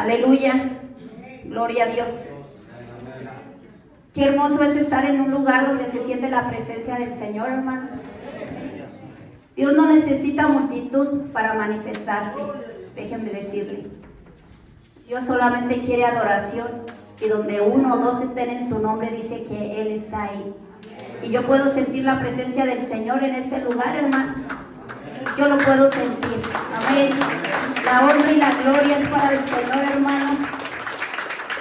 Aleluya. Gloria a Dios. Qué hermoso es estar en un lugar donde se siente la presencia del Señor, hermanos. Dios no necesita multitud para manifestarse, déjenme decirle. Dios solamente quiere adoración, y donde uno o dos estén en su nombre, dice que Él está ahí. Y yo puedo sentir la presencia del Señor en este lugar, hermanos. Yo lo puedo sentir. Amén. La honra y la gloria es para el Señor, hermanos.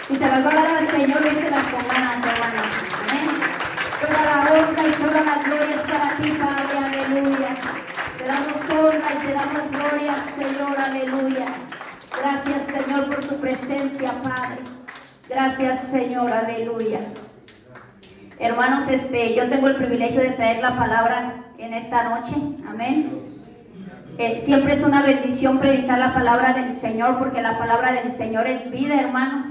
Y se las va a dar al Señor, díselas con ganas, hermanos. Amén. Toda la honra y toda la gloria es para ti, Padre. Aleluya. Te damos honra y te damos gloria, Señor. Aleluya. Gracias, Señor, por tu presencia, Padre. Gracias, Señor. Aleluya. Hermanos, yo tengo el privilegio de traer la palabra en esta noche. Amén. Siempre es una bendición predicar la palabra del Señor, porque la palabra del Señor es vida, hermanos.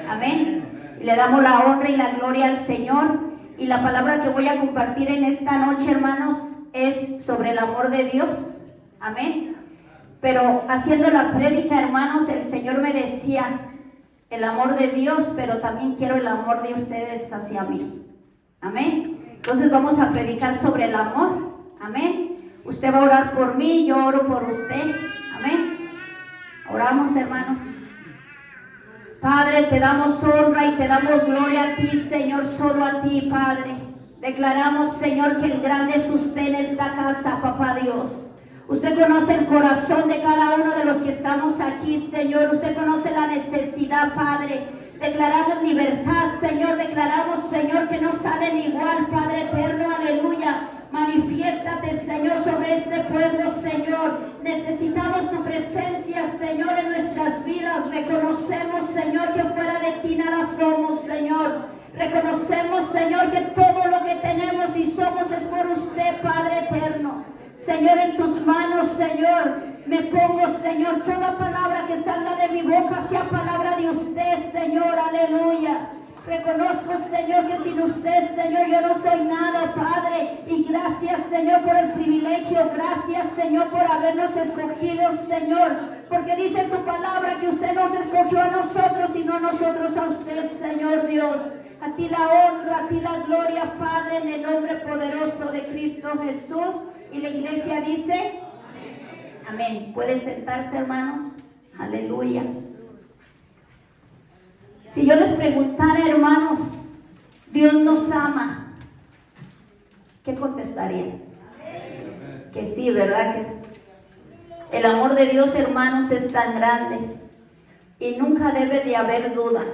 Amén. Y le damos la honra y la gloria al Señor. Y la palabra que voy a compartir en esta noche, hermanos, es sobre el amor de Dios. Amén. Pero haciendo la prédica, hermanos, el Señor me decía el amor de Dios, pero también quiero el amor de ustedes hacia mí. Amén. Entonces vamos a predicar sobre el amor. Amén. Usted va a orar por mí, yo oro por usted. Amén. Oramos, hermanos. Padre, te damos honra y te damos gloria a ti, Señor, solo a ti, Padre. Declaramos, Señor, que el grande es usted en esta casa, Papá Dios. Usted conoce el corazón de cada uno de los que estamos aquí, Señor. Usted conoce la necesidad, Padre. Declaramos libertad, Señor. Declaramos, Señor, que no salen igual, Padre eterno. Aleluya. Manifiéstate, Señor, sobre este pueblo, Señor. Necesitamos tu presencia, Señor, en nuestras vidas. Reconocemos, Señor, que fuera de ti nada somos, Señor. Reconocemos, Señor, que todo lo que tenemos y somos es por usted, Padre eterno. Señor, en tus manos, Señor, me pongo, Señor. Toda palabra que salga de mi boca sea palabra de usted, Señor. Aleluya. Reconozco, Señor, que sin usted, Señor, yo no soy nada, Padre. Y gracias, Señor, por el privilegio. Gracias, Señor, por habernos escogido, Señor. Porque dice tu palabra que usted nos escogió a nosotros y no nosotros a usted, Señor Dios. A ti la honra, a ti la gloria, Padre, en el nombre poderoso de Cristo Jesús. Y la iglesia dice, amén. ¿Puede sentarse, hermanos? Aleluya. Si yo les preguntara, hermanos, Dios nos ama, ¿qué contestarían? Que sí, ¿verdad? Que el amor de Dios, hermanos, es tan grande y nunca debe de haber duda.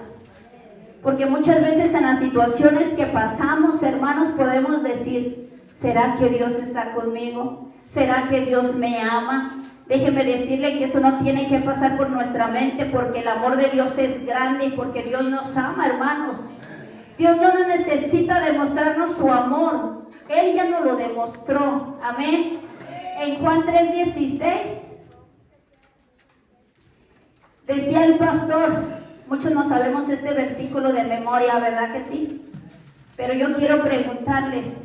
Porque muchas veces en las situaciones que pasamos, hermanos, podemos decir, ¿será que Dios está conmigo? ¿Será que Dios me ama? Déjeme decirle que eso no tiene que pasar por nuestra mente, porque el amor de Dios es grande y porque Dios nos ama, hermanos. Dios no necesita demostrarnos su amor. Él ya nos lo demostró. Amén. En Juan 3:16 decía el pastor, muchos no sabemos este versículo de memoria, ¿verdad que sí? Pero yo quiero preguntarles,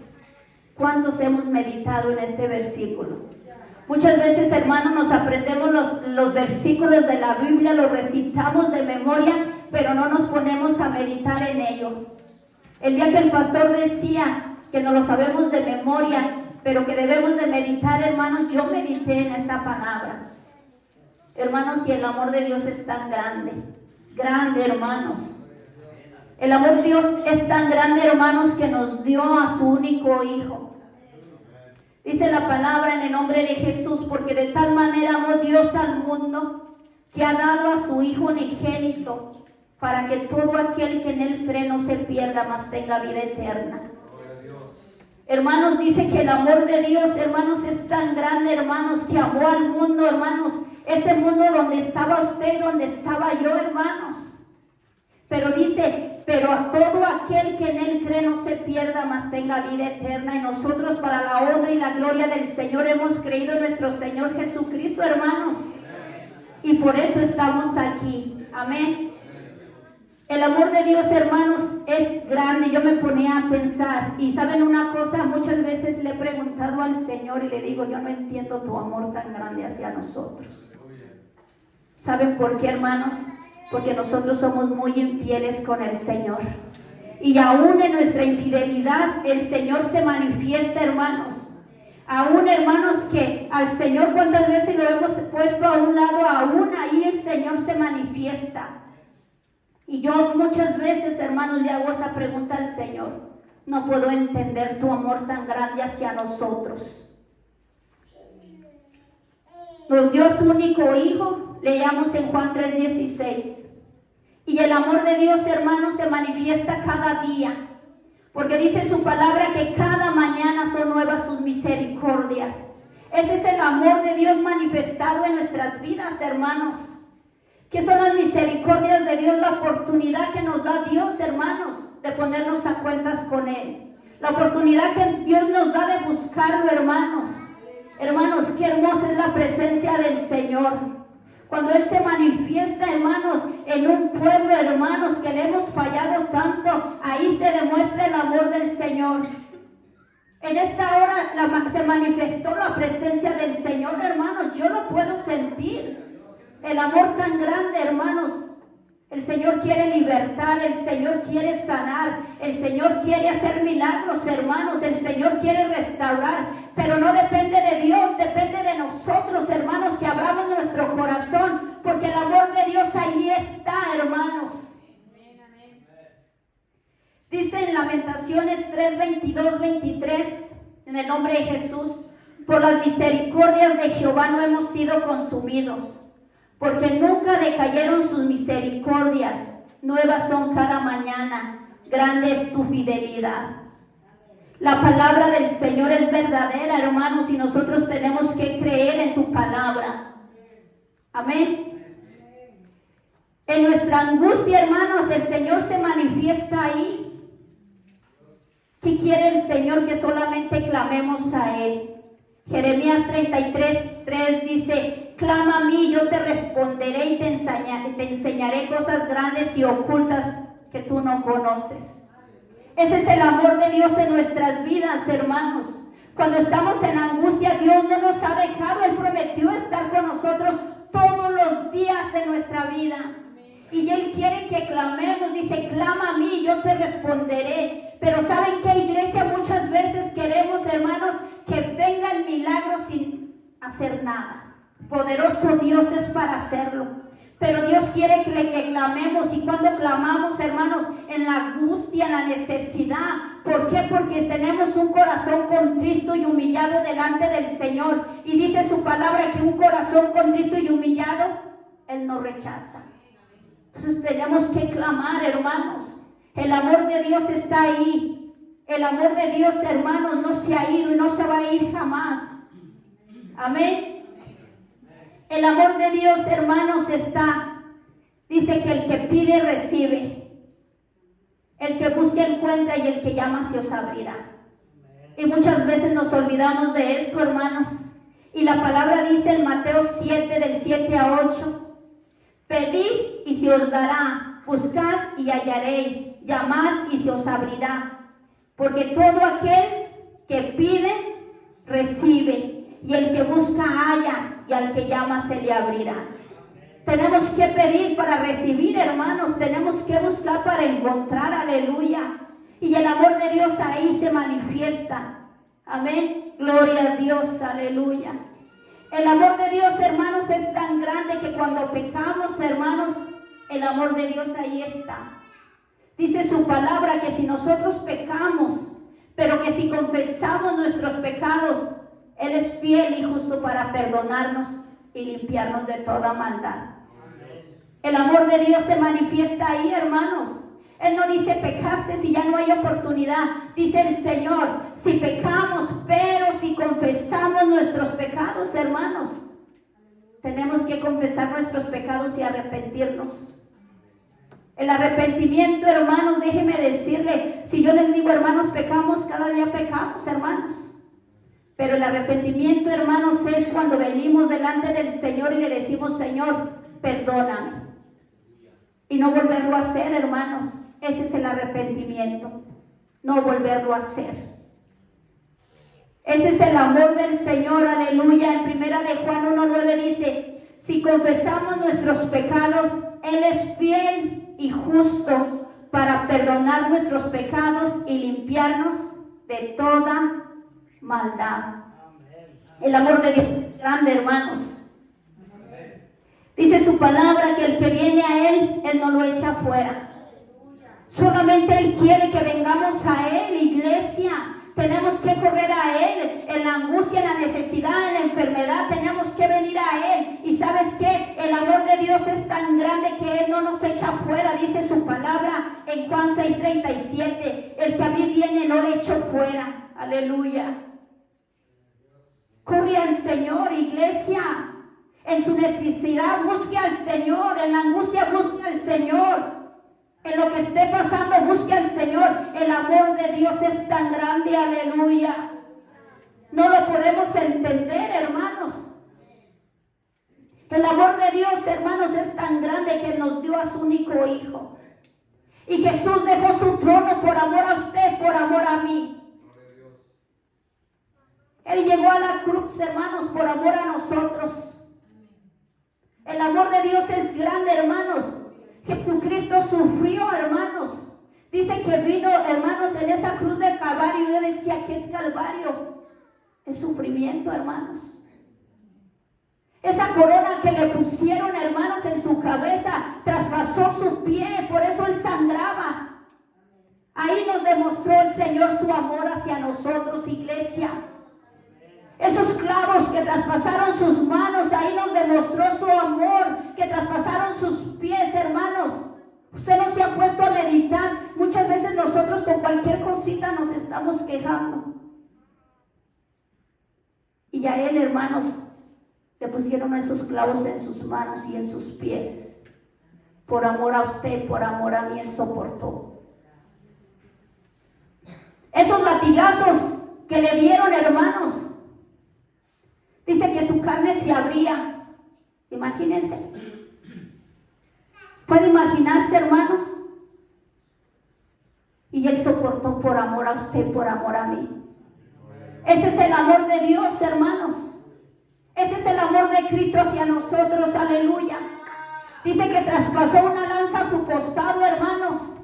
¿cuántos hemos meditado en este versículo? Muchas veces, hermanos, nos aprendemos los versículos de la Biblia, los recitamos de memoria, pero no nos ponemos a meditar en ello. El día que el pastor decía que no lo sabemos de memoria, pero que debemos de meditar, hermanos, yo medité en esta palabra. Hermanos, y el amor de Dios es tan grande, grande, hermanos. El amor de Dios es tan grande, hermanos, que nos dio a su único Hijo. Dice la palabra en el nombre de Jesús, porque de tal manera amó Dios al mundo, que ha dado a su Hijo unigénito, para que todo aquel que en Él cree no se pierda, mas tenga vida eterna. Hermanos, dice que el amor de Dios, hermanos, es tan grande, hermanos, que amó al mundo, hermanos, ese mundo donde estaba usted, donde estaba yo, hermanos. Pero dice, pero a todo aquel que en Él cree no se pierda, mas tenga vida eterna. Y nosotros, para la honra y la gloria del Señor, hemos creído en nuestro Señor Jesucristo, hermanos. Y por eso estamos aquí. Amén. El amor de Dios, hermanos, es grande. Yo me ponía a pensar, y saben una cosa, muchas veces le he preguntado al Señor y le digo, yo no entiendo tu amor tan grande hacia nosotros. ¿Saben por qué, hermanos? porque nosotros somos muy infieles con el Señor. Y aún en nuestra infidelidad, el Señor se manifiesta, hermanos. Aún, hermanos, que al Señor cuántas veces lo hemos puesto a un lado, aún ahí el Señor se manifiesta. Y yo muchas veces, hermanos, le hago esa pregunta al Señor. No puedo entender tu amor tan grande hacia nosotros. Nos dio su único Hijo, leíamos en Juan 3:16. Y el amor de Dios, hermanos, se manifiesta cada día. Porque dice su palabra que cada mañana son nuevas sus misericordias. Ese es el amor de Dios manifestado en nuestras vidas, hermanos. ¿Qué son las misericordias de Dios? La oportunidad que nos da Dios, hermanos, de ponernos a cuentas con Él. La oportunidad que Dios nos da de buscarlo, hermanos. Hermanos, qué hermosa es la presencia del Señor. Cuando Él se manifiesta, hermanos, en un pueblo, hermanos, que le hemos fallado tanto, ahí se demuestra el amor del Señor. En esta hora se manifestó la presencia del Señor, hermanos. Yo lo puedo sentir. El amor tan grande, hermanos. El Señor quiere libertar, el Señor quiere sanar, el Señor quiere hacer milagros, hermanos, el Señor quiere restaurar, pero no depende de Dios, depende de nosotros, hermanos, que abramos nuestro corazón, porque el amor de Dios ahí está, hermanos. Dice en Lamentaciones 3:22-23, en el nombre de Jesús: por las misericordias de Jehová no hemos sido consumidos, porque nunca decayeron sus misericordias, nuevas son cada mañana, grande es tu fidelidad. La palabra del Señor es verdadera, hermanos, y nosotros tenemos que creer en su palabra. Amén. En nuestra angustia, hermanos, el Señor se manifiesta ahí. ¿Qué quiere el Señor? Que solamente clamemos a Él. Jeremías 33:3 dice: clama a mí, yo te responderé y te enseñaré cosas grandes y ocultas que tú no conoces. Ese es el amor de Dios en nuestras vidas, hermanos. Cuando estamos en angustia, Dios no nos ha dejado. Él prometió estar con nosotros todos los días de nuestra vida. Y Él quiere que clamemos. Dice: clama a mí, yo te responderé. Pero ¿saben qué, iglesia? Muchas veces queremos, hermanos, que venga el milagro sin hacer nada. Poderoso Dios es para hacerlo, pero Dios quiere que clamemos. Y cuando clamamos, hermanos, en la angustia, en la necesidad, ¿por qué? Porque tenemos un corazón contristo y humillado delante del Señor, y dice su palabra que un corazón contristo y humillado Él no rechaza. Entonces tenemos que clamar, hermanos. El amor de Dios está ahí. El amor de Dios, hermanos, no se ha ido y no se va a ir jamás. Amén. El amor de Dios, hermanos, está. Dice que el que pide, recibe. El que busca, encuentra, y el que llama, se os abrirá. Y muchas veces nos olvidamos de esto, hermanos. Y la palabra dice en Mateo 7, del 7 a 8: pedid y se os dará, buscad y hallaréis, llamad y se os abrirá. Porque todo aquel que pide, recibe, y el que busca, halla, y al que llama se le abrirá. Tenemos que pedir para recibir, hermanos. Tenemos que buscar para encontrar, aleluya. Y el amor de Dios ahí se manifiesta. Amén. Gloria a Dios, aleluya. El amor de Dios, hermanos, es tan grande que cuando pecamos, hermanos, el amor de Dios ahí está. Dice su palabra que si nosotros pecamos, pero que si confesamos nuestros pecados, Él es fiel y justo para perdonarnos y limpiarnos de toda maldad. El amor de Dios se manifiesta ahí, hermanos. Él no dice pecaste y ya no hay oportunidad. Dice el Señor, si pecamos, pero si confesamos nuestros pecados, hermanos, tenemos que confesar nuestros pecados y arrepentirnos. El arrepentimiento, hermanos, déjeme decirle, si yo les digo, hermanos, pecamos, cada día pecamos, hermanos. Pero el arrepentimiento, hermanos, es cuando venimos delante del Señor y le decimos: Señor, perdóname. Y no volverlo a hacer, hermanos. Ese es el arrepentimiento. No volverlo a hacer. Ese es el amor del Señor, aleluya. En 1 de Juan 1:9 dice: si confesamos nuestros pecados, Él es fiel y justo para perdonar nuestros pecados y limpiarnos de toda maldad. El amor de Dios es grande, hermanos. Dice su palabra que el que viene a Él, Él no lo echa fuera. Solamente Él quiere que vengamos a Él, iglesia. Tenemos que correr a Él en la angustia, en la necesidad, en la enfermedad. Tenemos que venir a Él. Y ¿sabes qué? El amor de Dios es tan grande que Él no nos echa fuera. Dice su palabra en Juan 6:37. El que a mí viene no le echo fuera. Aleluya. Corre al Señor, iglesia. En su necesidad busque al Señor. En la angustia busque al Señor. En lo que esté pasando, busque al Señor. El amor de Dios es tan grande, aleluya. No lo podemos entender, hermanos. El amor de Dios, hermanos, es tan grande que nos dio a su único Hijo. Y Jesús dejó su trono por amor a usted, por amor a mí. Él llegó a la cruz, hermanos, por amor a nosotros. El amor de Dios es grande, hermanos. Jesucristo sufrió, hermanos. Dice que vino, hermanos, en esa cruz de Calvario. Yo decía, ¿qué es Calvario? Es sufrimiento, hermanos. Esa corona que le pusieron, hermanos, en su cabeza, traspasó su pie, por eso Él sangraba. Ahí nos demostró el Señor su amor hacia nosotros, iglesia. Esos clavos que traspasaron sus manos, ahí nos demostró su amor, que traspasaron sus pies, hermanos. Usted no se ha puesto a meditar. Muchas veces nosotros con cualquier cosita nos estamos quejando. Y a Él, hermanos, le pusieron esos clavos en sus manos y en sus pies. Por amor a usted, por amor a mí, Él soportó. Esos latigazos que le dieron, hermanos, dice que su carne se abría. Imagínense. ¿Puede imaginarse, hermanos? Y Él soportó por amor a usted, por amor a mí. Ese es el amor de Dios, hermanos. Ese es el amor de Cristo hacia nosotros, aleluya. Dice que traspasó una lanza a su costado, hermanos.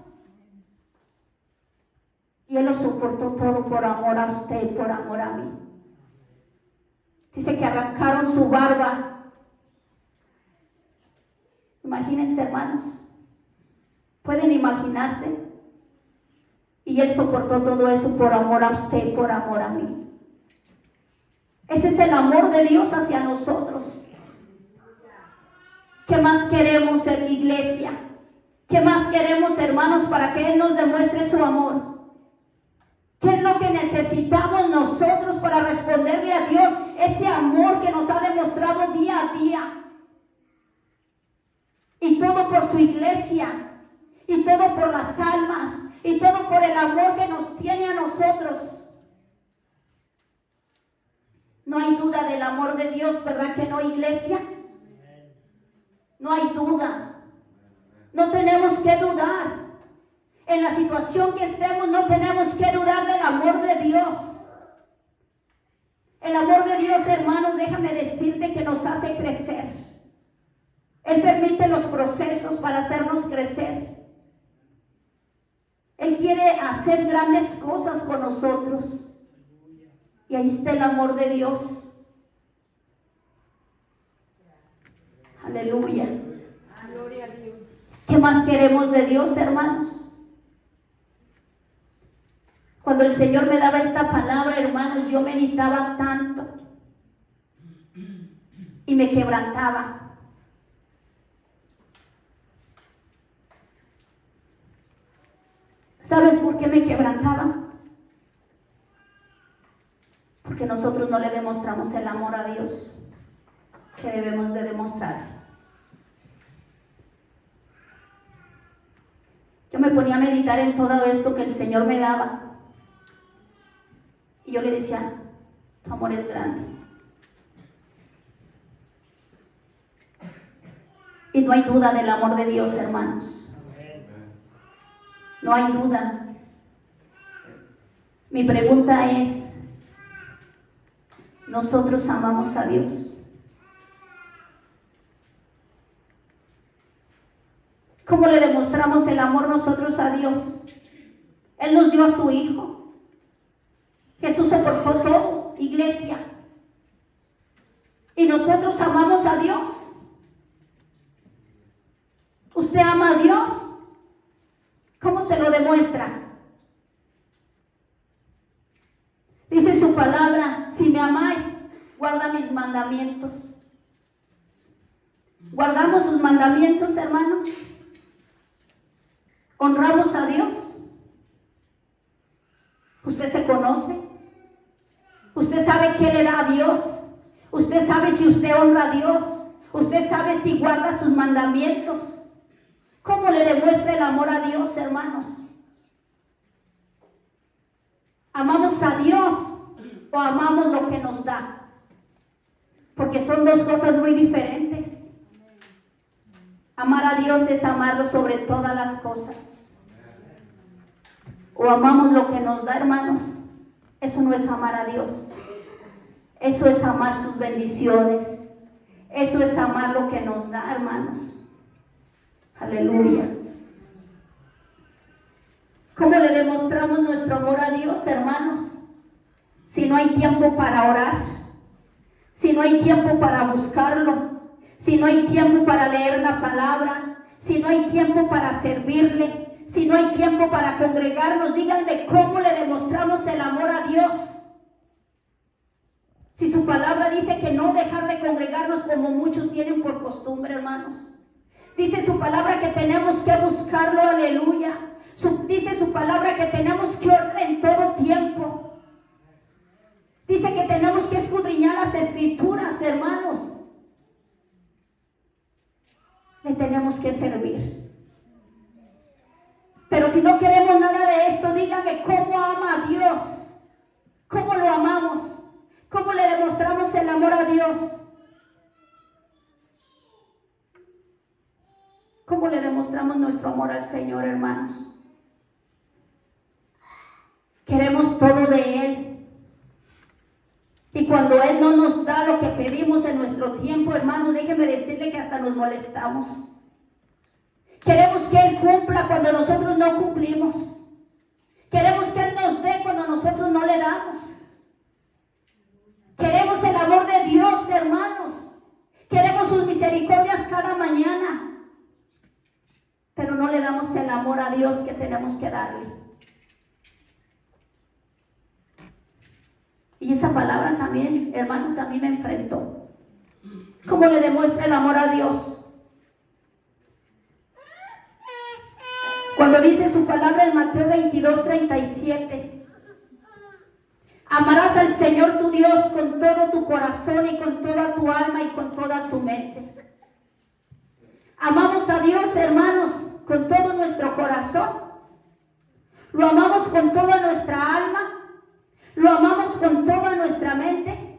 Y Él lo soportó todo por amor a usted, por amor a mí. Dice que arrancaron su barba. Imagínense, hermanos. ¿Pueden imaginarse? Y Él soportó todo eso por amor a usted, por amor a mí. Ese es el amor de Dios hacia nosotros. ¿Qué más queremos en la iglesia? ¿Qué más queremos, hermanos, para que Él nos demuestre su amor? ¿Qué es lo que necesitamos nosotros para responderle a Dios ese amor que nos ha demostrado día a día? Y todo por su iglesia, y todo por las almas, y todo por el amor que nos tiene a nosotros. No hay duda del amor de Dios, ¿verdad que no, iglesia? No hay duda. No tenemos que dudar. En la situación que estemos, no tenemos que dudar del amor de Dios. El amor de Dios, hermanos, déjame decirte que nos hace crecer. Él permite los procesos para hacernos crecer. Él quiere hacer grandes cosas con nosotros. Y ahí está el amor de Dios. Aleluya. Gloria a Dios. ¿Qué más queremos de Dios, hermanos? Cuando el Señor me daba esta palabra, hermanos, yo meditaba tanto y me quebrantaba. ¿Sabes por qué me quebrantaba? Porque nosotros no le demostramos el amor a Dios que debemos de demostrar. Yo me ponía a meditar en todo esto que el Señor me daba. Y yo le decía, tu amor es grande. Y no hay duda del amor de Dios, hermanos. No hay duda. Mi pregunta es, ¿nosotros amamos a Dios? ¿Cómo le demostramos el amor nosotros a Dios? Él nos dio a su Hijo. Jesús soportó todo, iglesia. Y nosotros amamos a Dios. ¿Usted ama a Dios? ¿Cómo se lo demuestra? Dice su palabra, si me amáis, guarda mis mandamientos. ¿Guardamos sus mandamientos, hermanos? ¿Honramos a Dios? ¿Usted se conoce? ¿Usted sabe qué le da a Dios? ¿Usted sabe si usted honra a Dios? ¿Usted sabe si guarda sus mandamientos? ¿Cómo le demuestra el amor a Dios, hermanos? ¿Amamos a Dios o amamos lo que nos da? Porque son dos cosas muy diferentes. Amar a Dios es amarlo sobre todas las cosas. O amamos lo que nos da, hermanos. Eso no es amar a Dios. Eso es amar sus bendiciones. Eso es amar lo que nos da, hermanos. Aleluya. ¿Cómo le demostramos nuestro amor a Dios, hermanos? Si no hay tiempo para orar, si no hay tiempo para buscarlo, si no hay tiempo para leer la palabra, si no hay tiempo para servirle, si no hay tiempo para congregarnos, díganme cómo le demostramos el amor a Dios. Si su palabra dice que no dejar de congregarnos como muchos tienen por costumbre, hermanos. Dice su palabra que tenemos que buscarlo, aleluya. Dice su palabra que tenemos que orar en todo tiempo. Dice que tenemos que escudriñar las escrituras, hermanos. Le tenemos que servir. Pero si no queremos nada de esto, dígame cómo ama a Dios. ¿Cómo lo amamos? ¿Cómo le demostramos el amor a Dios? ¿Cómo le demostramos nuestro amor al Señor, hermanos? Queremos todo de Él. Y cuando Él no nos da lo que pedimos en nuestro tiempo, hermanos, déjeme decirle que hasta nos molestamos. Queremos que Él cumpla cuando nosotros no cumplimos. Queremos que Él nos dé cuando nosotros no le damos. Queremos el amor de Dios, hermanos. Queremos sus misericordias cada mañana. Pero no le damos el amor a Dios que tenemos que darle. Y esa palabra también, hermanos, a mí me enfrentó. ¿Cómo le demuestra el amor a Dios? Cuando dice su palabra en Mateo 22:37, amarás al Señor tu Dios con todo tu corazón y con toda tu alma y con toda tu mente. Amamos a Dios, hermanos, con todo nuestro corazón. Lo amamos con toda nuestra alma. Lo amamos con toda nuestra mente.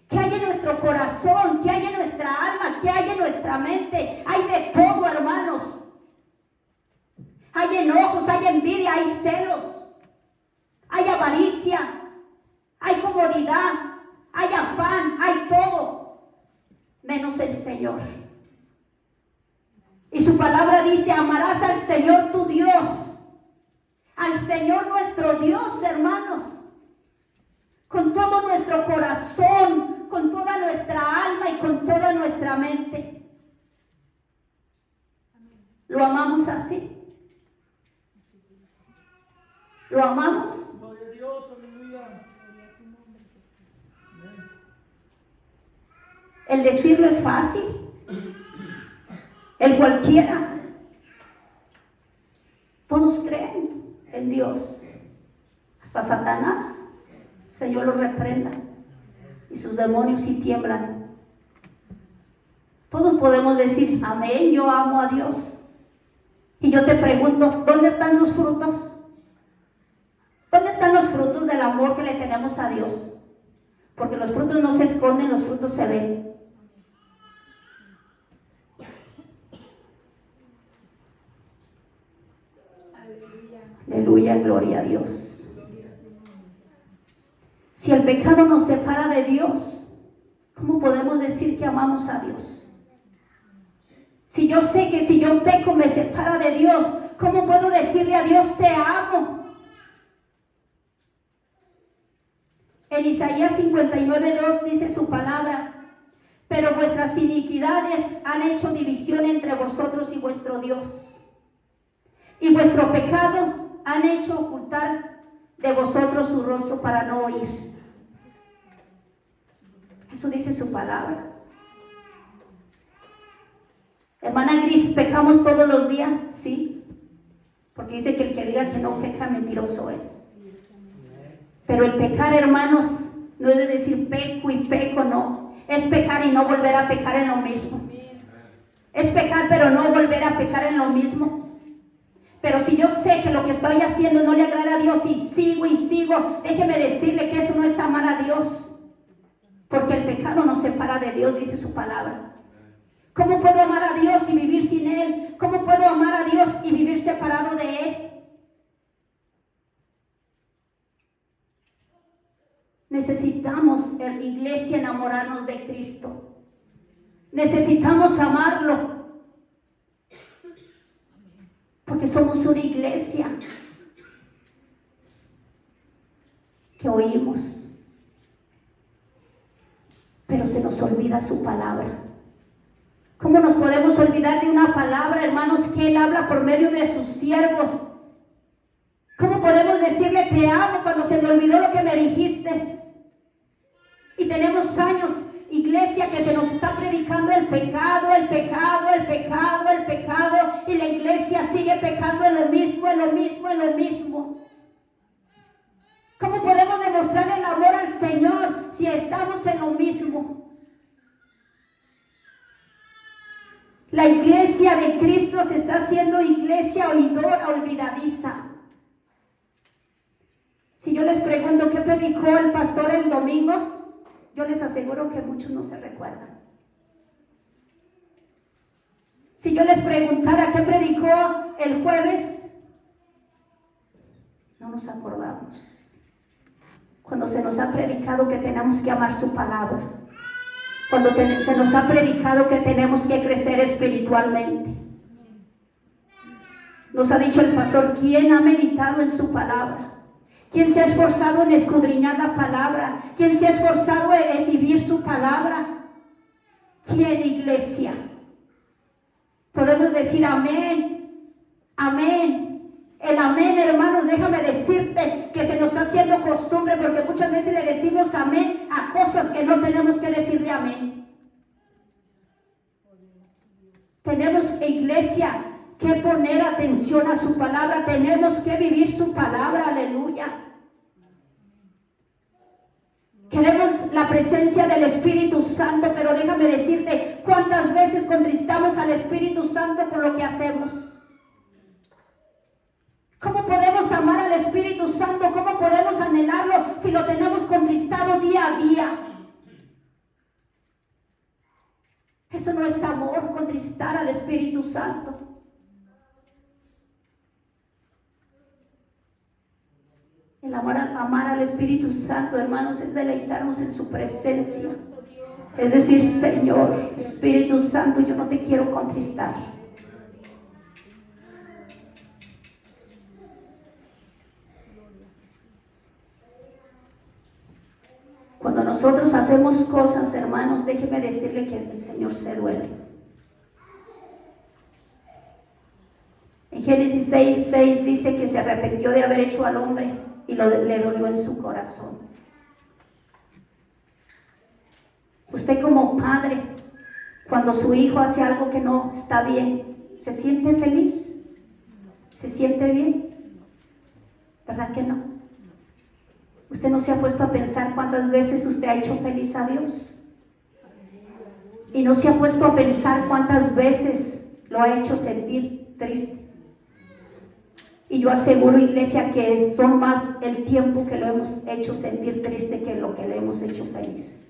¿Qué hay en nuestro corazón? ¿Qué hay en nuestra alma? ¿Qué hay en nuestra mente? Hay de todo, hermanos. Hay enojos, hay envidia, hay celos, hay avaricia, hay comodidad, hay afán, hay todo, menos el Señor. Y su palabra dice, amarás al Señor tu Dios, al Señor nuestro Dios, hermanos, con todo nuestro corazón, con toda nuestra alma y con toda nuestra mente. ¿Lo amamos así? ¿Lo amamos? Gloria a Dios, aleluya. El decirlo es fácil. El cualquiera. Todos creen en Dios. Hasta Satanás. El Señor los reprenda. Y sus demonios sí tiemblan. Todos podemos decir, amén, yo amo a Dios. Y yo te pregunto, ¿dónde están tus frutos? ¿Dónde están los frutos del amor que le tenemos a Dios? Porque los frutos no se esconden, los frutos se ven. Aleluya, gloria a Dios. Si el pecado nos separa de Dios, ¿cómo podemos decir que amamos a Dios? Si yo sé que si yo peco me separa de Dios, ¿cómo puedo decirle a Dios te amo? En Isaías 59:2 dice su palabra: pero vuestras iniquidades han hecho división entre vosotros y vuestro Dios, y vuestro pecado han hecho ocultar de vosotros su rostro para no oír. Eso dice su palabra. Hermana Gris, ¿pecamos todos los días? Sí, porque dice que el que diga que no peca, mentiroso es. Pero el pecar, hermanos, no es de decir peco y peco, no. Es pecar y no volver a pecar en lo mismo. Es pecar pero no volver a pecar en lo mismo. Pero si yo sé que lo que estoy haciendo no le agrada a Dios y sigo, déjeme decirle que eso no es amar a Dios. Porque el pecado nos separa de Dios, dice su palabra. ¿Cómo puedo amar a Dios y vivir sin Él? ¿Cómo puedo amar a Dios y vivir separado de Él? Necesitamos, en la iglesia, enamorarnos de Cristo. Necesitamos amarlo. Porque somos una iglesia que oímos, pero se nos olvida su palabra. ¿Cómo nos podemos olvidar de una palabra, hermanos, que Él habla por medio de sus siervos? ¿Cómo podemos decirle te amo cuando se me olvidó lo que me dijiste? Y tenemos años, iglesia, que se nos está predicando el pecado, y la iglesia sigue pecando en lo mismo. ¿Cómo podemos demostrar el amor al Señor si estamos en lo mismo? La iglesia de Cristo se está haciendo iglesia oidora, olvidadiza. Si yo les pregunto qué predicó el pastor el domingo, yo les aseguro que muchos no se recuerdan. Si yo les preguntara qué predicó el jueves, no nos acordamos. Cuando se nos ha predicado que tenemos que amar su palabra, cuando se nos ha predicado que tenemos que crecer espiritualmente. Nos ha dicho el pastor: ¿quién ha meditado en su palabra? ¿Quién se ha esforzado en escudriñar la palabra? ¿Quién se ha esforzado en vivir su palabra? ¿Quién, iglesia? Podemos decir amén, amén. El amén, hermanos, déjame decirte que se nos está haciendo costumbre, porque muchas veces le decimos amén a cosas que no tenemos que decirle amén. Tenemos, iglesia, que poner atención a su palabra. Tenemos que vivir su palabra, aleluya. Queremos la presencia del Espíritu Santo, pero déjame decirte cuántas veces contristamos al Espíritu Santo con lo que hacemos. ¿Cómo podemos amar al Espíritu Santo? ¿Cómo podemos anhelarlo si lo tenemos contristado día a día? Eso no es amor, contristar al Espíritu Santo. El amar al Espíritu Santo, hermanos, es deleitarnos en su presencia. Es decir, Señor, Espíritu Santo, yo no te quiero contristar. Cuando nosotros hacemos cosas, hermanos, déjeme decirle que el Señor se duele. En Génesis 6:6 dice que se arrepintió de haber hecho al hombre y le dolió en su corazón. Usted como padre, cuando su hijo hace algo que no está bien, ¿se siente feliz? ¿Se siente bien? ¿Verdad que no? ¿Usted no se ha puesto a pensar cuántas veces usted ha hecho feliz a Dios? Y no se ha puesto a pensar cuántas veces lo ha hecho sentir triste. Y yo aseguro, iglesia, que son más el tiempo que lo hemos hecho sentir triste que lo que le hemos hecho feliz.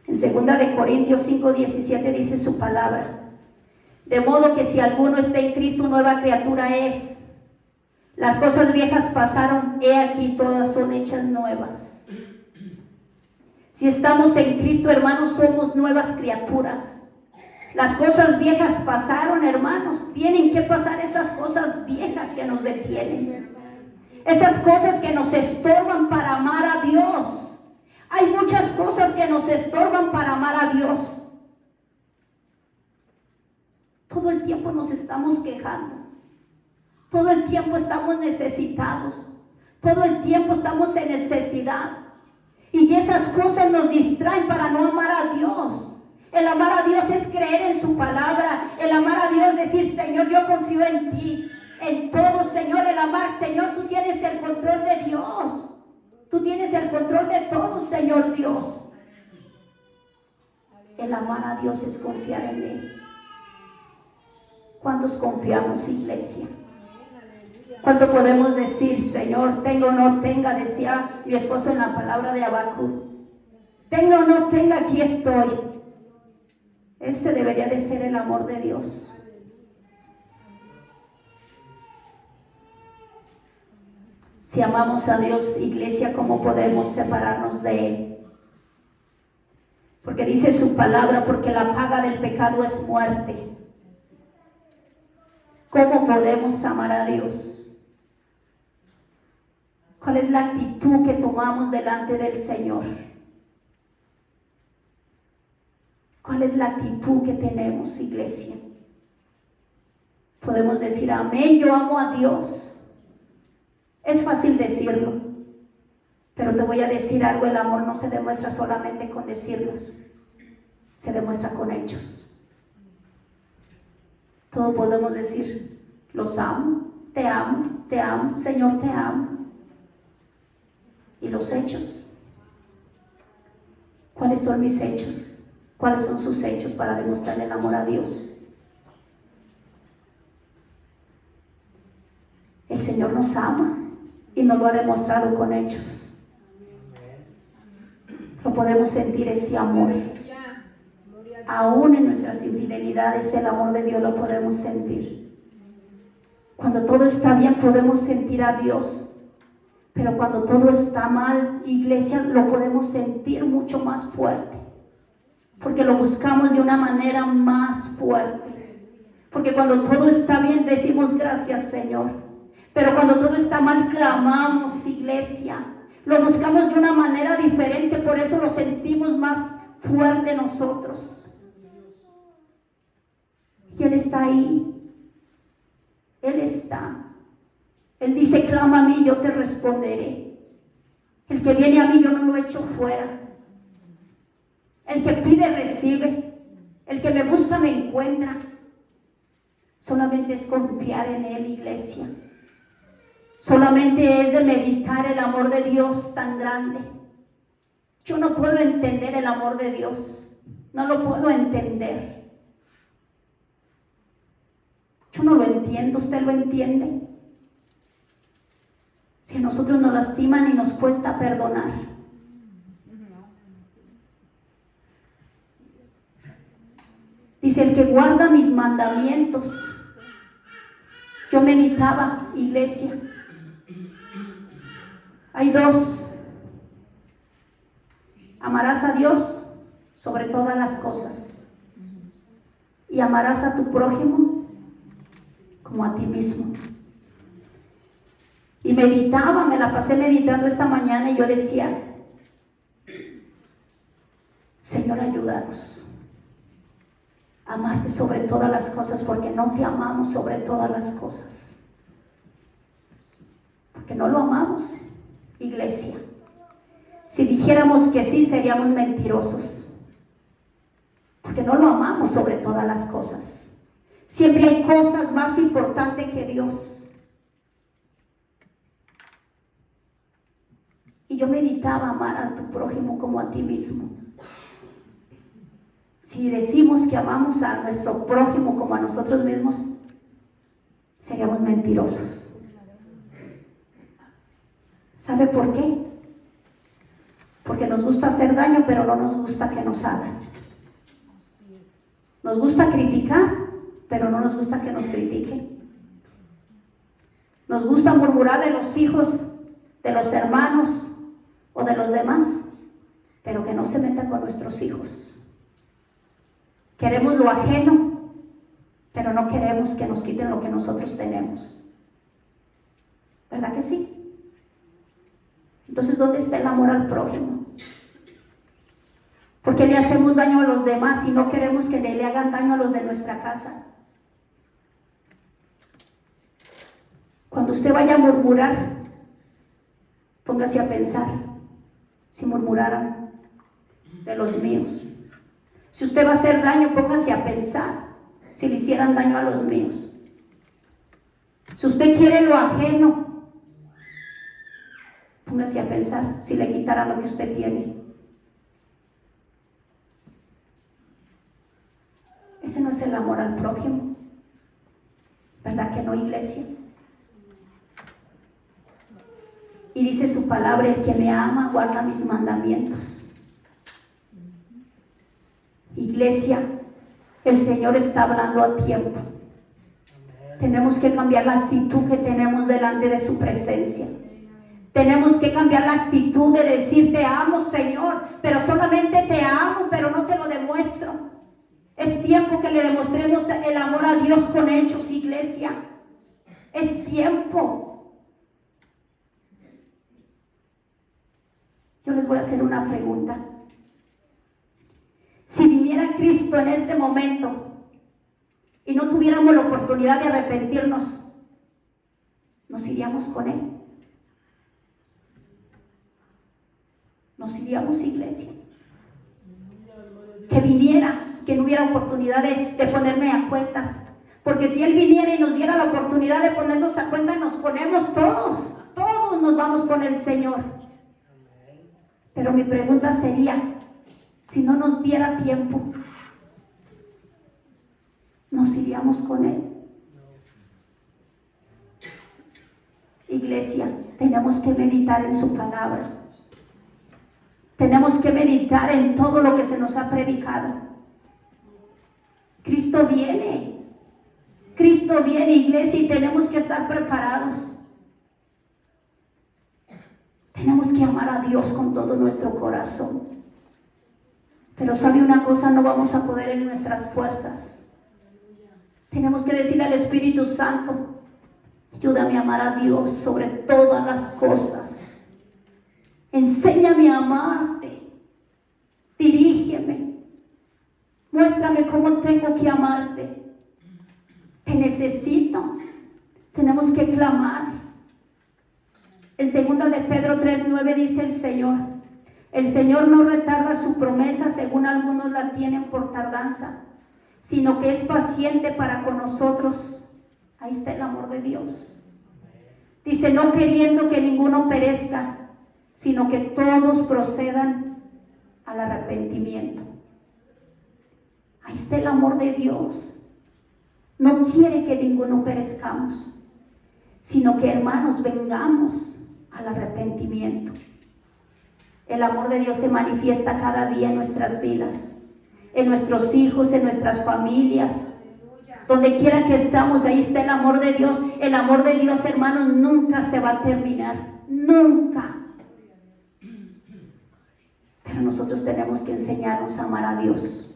En 2 Corintios 5:17 dice su palabra: de modo que si alguno está en Cristo, nueva criatura es. Las cosas viejas pasaron, he aquí todas son hechas nuevas. Si estamos en Cristo, hermanos, somos nuevas criaturas. Las cosas viejas pasaron, hermanos. Tienen que pasar esas cosas viejas que nos detienen. Esas cosas que nos estorban para amar a Dios. Hay muchas cosas que nos estorban para amar a Dios. Todo el tiempo nos estamos quejando. Todo el tiempo estamos necesitados. Todo el tiempo estamos en necesidad. Y esas cosas nos distraen para no amar a Dios. El amar a Dios es creer en su palabra. El amar a Dios es decir, Señor, yo confío en ti. En todo, Señor, el amar, Señor, tú tienes el control de Dios. Tú tienes el control de todo, Señor Dios. El amar a Dios es confiar en Él. ¿Cuántos confiamos, iglesia? ¿Cuánto podemos decir, Señor, tenga o no tenga? Decía mi esposo en la palabra de Habacuc. Tenga o no tenga, aquí estoy. Ese debería de ser el amor de Dios. Si amamos a Dios, iglesia, ¿cómo podemos separarnos de Él? Porque dice su palabra, porque la paga del pecado es muerte. ¿Cómo podemos amar a Dios? ¿Cuál es la actitud que tomamos delante del Señor? ¿Cuál es la actitud que tenemos, iglesia? Podemos decir, amén, yo amo a Dios. Es fácil decirlo, pero te voy a decir algo, el amor no se demuestra solamente con decirlos, se demuestra con hechos. Todos podemos decir, los amo, Señor, te amo. ¿Y los hechos? ¿Cuáles son mis hechos? ¿Cuáles son sus hechos para demostrar el amor a Dios? El Señor nos ama y nos lo ha demostrado con hechos. Lo podemos sentir, ese amor. Aún en nuestras infidelidades, el amor de Dios lo podemos sentir. Cuando todo está bien, podemos sentir a Dios. Pero cuando todo está mal, iglesia, lo podemos sentir mucho más fuerte. Porque lo buscamos de una manera más fuerte. Porque cuando todo está bien, decimos gracias, Señor. Pero cuando todo está mal, clamamos, iglesia. Lo buscamos de una manera diferente, por eso lo sentimos más fuerte nosotros. Y Él está ahí. Él está. Él dice, clama a mí, yo te responderé. El que viene a mí, yo no lo echo fuera. El que pide, recibe. El que me busca, me encuentra. Solamente es confiar en Él, iglesia. Solamente es de meditar el amor de Dios tan grande. Yo no puedo entender el amor de Dios. No lo puedo entender. Yo no lo entiendo, ¿usted lo entiende? Si a nosotros nos lastiman y nos cuesta perdonar. Dice, el que guarda mis mandamientos. Yo meditaba, iglesia. Hay dos. Amarás a Dios sobre todas las cosas. Y amarás a tu prójimo como a ti mismo. Y meditaba, me la pasé meditando esta mañana y yo decía, Señor, ayúdanos a amarte sobre todas las cosas, porque no te amamos sobre todas las cosas. Porque no lo amamos, iglesia. Si dijéramos que sí, seríamos mentirosos. Porque no lo amamos sobre todas las cosas. Siempre hay cosas más importantes que Dios. Y yo meditaba amar a tu prójimo como a ti mismo. Si decimos que amamos a nuestro prójimo como a nosotros mismos, seríamos mentirosos. ¿Sabe por qué? Porque nos gusta hacer daño, pero no nos gusta que nos hagan. Nos gusta criticar, pero no nos gusta que nos critiquen. Nos gusta murmurar de los hijos, de los hermanos o de los demás, pero que no se meta con nuestros hijos. Queremos lo ajeno, pero no queremos que nos quiten lo que nosotros tenemos. ¿Verdad que sí? Entonces, ¿dónde está el amor al prójimo? ¿Por qué le hacemos daño a los demás y no queremos que le hagan daño a los de nuestra casa? Cuando usted vaya a murmurar, póngase a pensar, si murmuraran de los míos. Si usted va a hacer daño, póngase a pensar, si le hicieran daño a los míos. Si usted quiere lo ajeno, póngase a pensar, si le quitaran lo que usted tiene. Ese no es el amor al prójimo. ¿Verdad que no, iglesia? Y dice su palabra, el que me ama guarda mis mandamientos. Iglesia, el Señor está hablando a tiempo. Tenemos que cambiar la actitud que tenemos delante de su presencia. Tenemos que cambiar la actitud de decir te amo, Señor, pero solamente te amo, pero no te lo demuestro. Es tiempo que le demostremos el amor a Dios con hechos, iglesia. Es tiempo. Yo les voy a hacer una pregunta. Si viniera Cristo en este momento y no tuviéramos la oportunidad de arrepentirnos, ¿nos iríamos con Él? ¿Nos iríamos, iglesia? Que viniera, que no hubiera oportunidad de ponerme a cuentas. Porque si Él viniera y nos diera la oportunidad de ponernos a cuenta, nos ponemos todos nos vamos con el Señor. Pero mi pregunta sería, si no nos diera tiempo, ¿nos iríamos con Él? Iglesia, tenemos que meditar en su palabra. Tenemos que meditar en todo lo que se nos ha predicado. Cristo viene, iglesia, y tenemos que estar preparados. Tenemos que amar a Dios con todo nuestro corazón. Pero sabe una cosa, no vamos a poder en nuestras fuerzas. Tenemos que decirle al Espíritu Santo, ayúdame a amar a Dios sobre todas las cosas. Enséñame a amarte. Dirígeme. Muéstrame cómo tengo que amarte. Te necesito. Tenemos que clamar. En 2 de Pedro 3:9 dice el Señor no retarda su promesa, según algunos la tienen por tardanza, sino que es paciente para con nosotros. Ahí está el amor de Dios. Dice, no queriendo que ninguno perezca, sino que todos procedan al arrepentimiento. Ahí está el amor de Dios. No quiere que ninguno perezcamos, sino que, hermanos, vengamos al arrepentimiento. El amor de Dios se manifiesta cada día en nuestras vidas, en nuestros hijos, en nuestras familias. Donde quiera que estamos, ahí está el amor de Dios. El amor de Dios, hermanos, nunca se va a terminar. Nunca. Pero nosotros tenemos que enseñarnos a amar a Dios.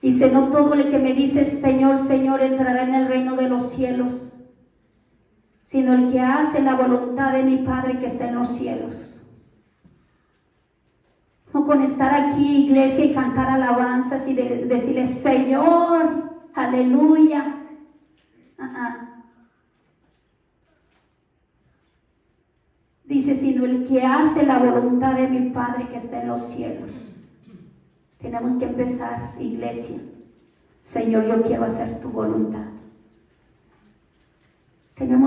Dice, no todo el que me dice Señor, Señor entrará en el reino de los cielos, sino el que hace la voluntad de mi Padre que está en los cielos. No con estar aquí, iglesia, y cantar alabanzas y decirle Señor, aleluya. Dice, sino el que hace la voluntad de mi Padre que está en los cielos. Tenemos que empezar, iglesia. Señor, yo quiero hacer tu voluntad.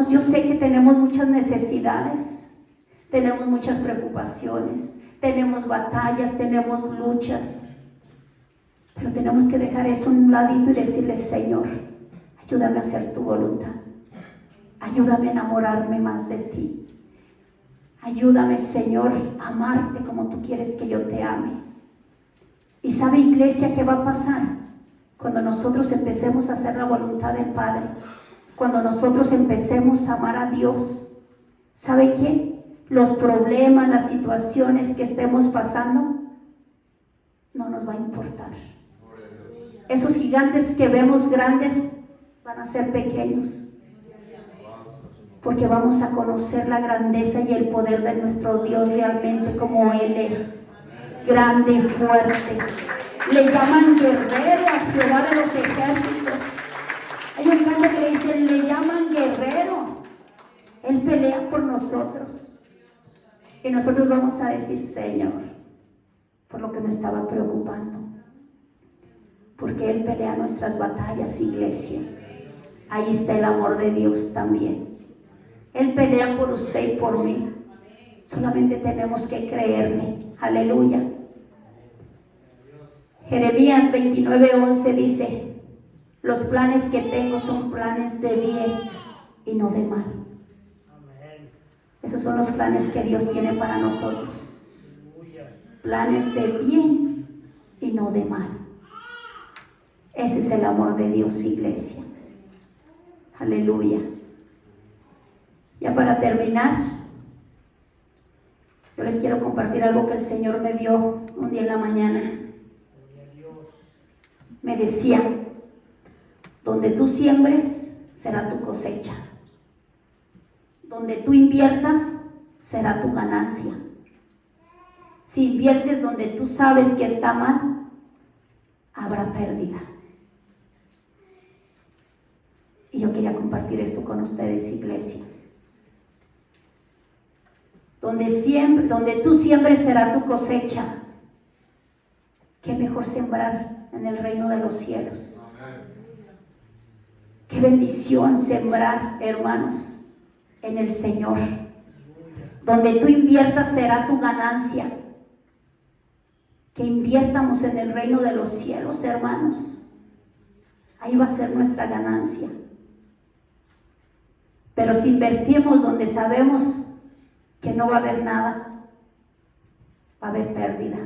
Yo sé que tenemos muchas necesidades, tenemos muchas preocupaciones, tenemos batallas, tenemos luchas, pero tenemos que dejar eso a un ladito y decirle, Señor, ayúdame a hacer tu voluntad. Ayúdame a enamorarme más de ti. Ayúdame, Señor, a amarte como tú quieres que yo te ame. Y sabe, iglesia, ¿qué va a pasar? Cuando nosotros empecemos a hacer la voluntad del Padre, cuando nosotros empecemos a amar a Dios, ¿sabe qué? Los problemas, las situaciones que estemos pasando, no nos va a importar. Esos gigantes que vemos grandes van a ser pequeños, porque vamos a conocer la grandeza y el poder de nuestro Dios realmente como Él es, grande y fuerte. Le llaman guerrero a Jehová de los ejércitos. Hay un canto que dice, le llaman guerrero. Él pelea por nosotros. Y nosotros vamos a decir, Señor, por lo que me estaba preocupando, porque Él pelea nuestras batallas, iglesia. Ahí está el amor de Dios también. Él pelea por usted y por mí. Solamente tenemos que creerle. Aleluya. Jeremías 29:11 dice, los planes que tengo son planes de bien y no de mal. Esos son los planes que Dios tiene para nosotros. Planes de bien y no de mal. Ese es el amor de Dios, iglesia. Aleluya. Ya para terminar, yo les quiero compartir algo que el Señor me dio un día en la mañana. Me decía, donde tú siembres, será tu cosecha. Donde tú inviertas, será tu ganancia. Si inviertes donde tú sabes que está mal, habrá pérdida. Y yo quería compartir esto con ustedes, iglesia. Donde tú siembres será tu cosecha. Qué mejor sembrar en el reino de los cielos. Qué bendición sembrar, hermanos, en el Señor. Donde tú inviertas será tu ganancia. Que inviertamos en el reino de los cielos, hermanos. Ahí va a ser nuestra ganancia. Pero si invertimos donde sabemos que no va a haber nada, va a haber pérdida.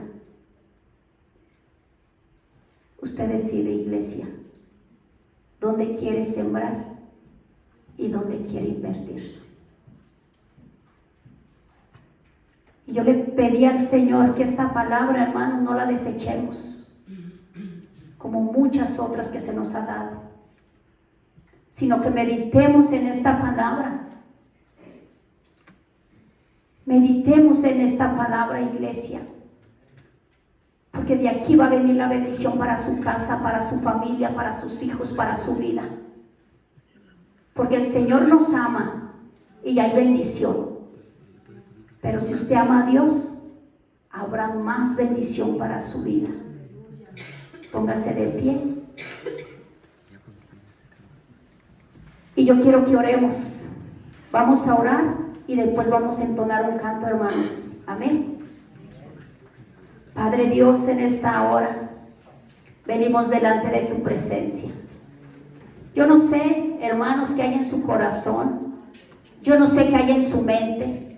Usted decide, iglesia, dónde quiere sembrar y dónde quiere invertir. Y yo le pedí al Señor que esta palabra, hermanos, no la desechemos, como muchas otras que se nos ha dado, sino que meditemos en esta palabra. Meditemos en esta palabra, iglesia, porque de aquí va a venir la bendición para su casa, para su familia, para sus hijos, para su vida. Porque el Señor nos ama y hay bendición. Pero si usted ama a Dios, habrá más bendición para su vida. Póngase de pie. Y yo quiero que oremos. Vamos a orar y después vamos a entonar un canto, hermanos. Amén. Padre Dios, en esta hora venimos delante de tu presencia. Yo no sé, hermanos, qué hay en su corazón. Yo no sé qué hay en su mente.